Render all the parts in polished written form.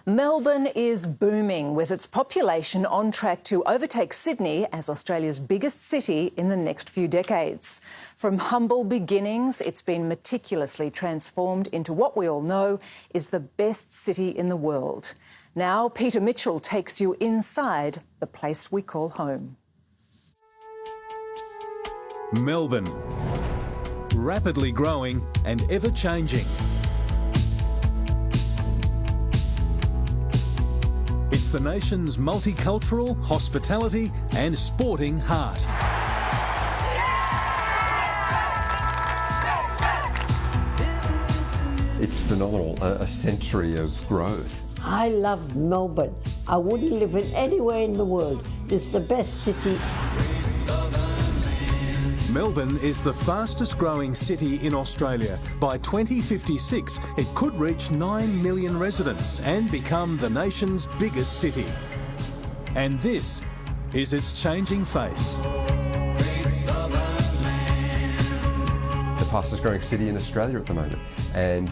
Melbourne is booming, with its population on track to overtake Sydney as Australia's biggest city in the next few decades. From humble beginnings, it's been meticulously transformed into what we all know is the best city in the world. Now, Peter Mitchell takes you inside the place we call home. Melbourne, rapidly growing and ever-changing. It's the nation's multicultural, hospitality and sporting heart. It's phenomenal, a century of growth. I love Melbourne. I wouldn't live in anywhere in the world. It's the best city. Melbourne is the fastest growing city in Australia. By 2056, it could reach 9 million residents and become the nation's biggest city. And this is its changing face. The fastest growing city in Australia at the moment. And,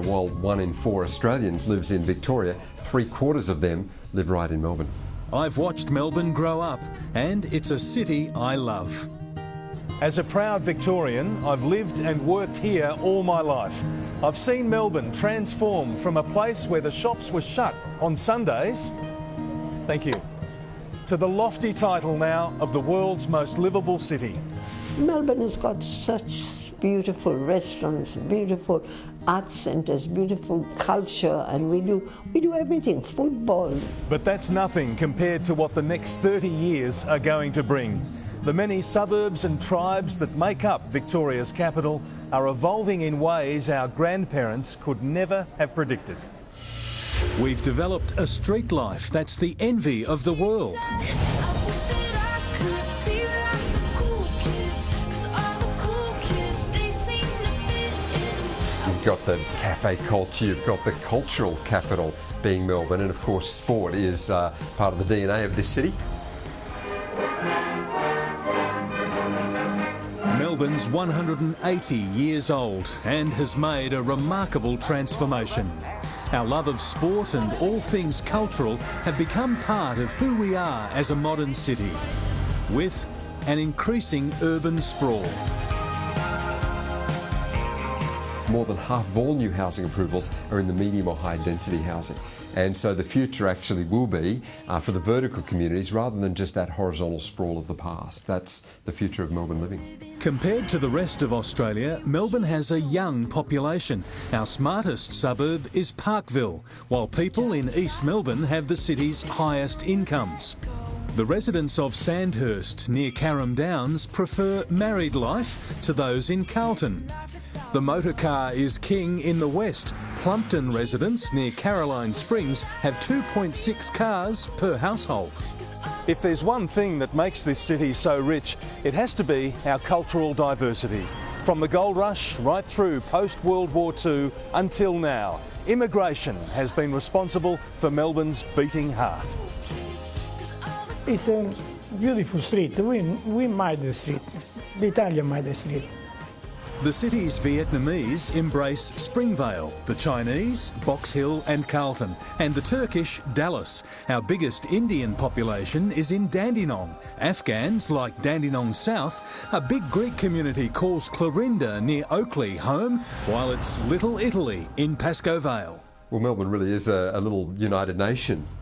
while 1 in 4 Australians lives in Victoria, 3/4 of them live right in Melbourne. I've watched Melbourne grow up, and it's a city I love. As a proud Victorian, I've lived and worked here all my life. I've seen Melbourne transform from a place where the shops were shut on Sundays, thank you, to the lofty title now of the world's most livable city. Melbourne has got such beautiful restaurants, beautiful art centres, beautiful culture, and we do everything, football. But that's nothing compared to what the next 30 years are going to bring. The many suburbs and tribes that make up Victoria's capital are evolving in ways our grandparents could never have predicted. We've developed a street life that's the envy of the world. You've got the cafe culture, you've got the cultural capital being Melbourne, and of course sport is part of the DNA of this city. Melbourne's 180 years old and has made a remarkable transformation. Our love of sport and all things cultural have become part of who we are as a modern city, with an increasing urban sprawl. More than half of all new housing approvals are in the medium or high density housing. And so the future actually will be for the vertical communities rather than just that horizontal sprawl of the past. That's the future of Melbourne living. Compared to the rest of Australia, Melbourne has a young population. Our smartest suburb is Parkville, while people in East Melbourne have the city's highest incomes. The residents of Sandhurst near Carrum Downs prefer married life to those in Carlton. The motor car is king in the west. Plumpton residents near Caroline Springs have 2.6 cars per household. If there's one thing that makes this city so rich, it has to be our cultural diversity. From the gold rush right through post-World War II until now, immigration has been responsible for Melbourne's beating heart. It's a beautiful street. We made the street. The Italian made the street. The city's Vietnamese embrace Springvale, the Chinese Box Hill and Carlton, and the Turkish Dallas. Our biggest Indian population is in Dandenong. Afghans like Dandenong South. A big Greek community calls Clorinda near Oakley home, while it's Little Italy in Pascoe Vale. Well, Melbourne really is a little United Nations.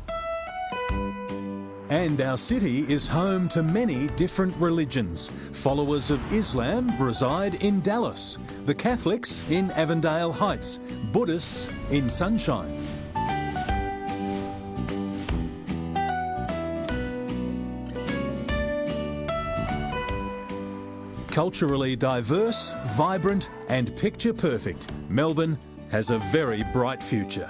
And our city is home to many different religions. Followers of Islam reside in Dallas, the Catholics in Avondale Heights, Buddhists in Sunshine. Culturally diverse, vibrant and picture perfect, Melbourne has a very bright future.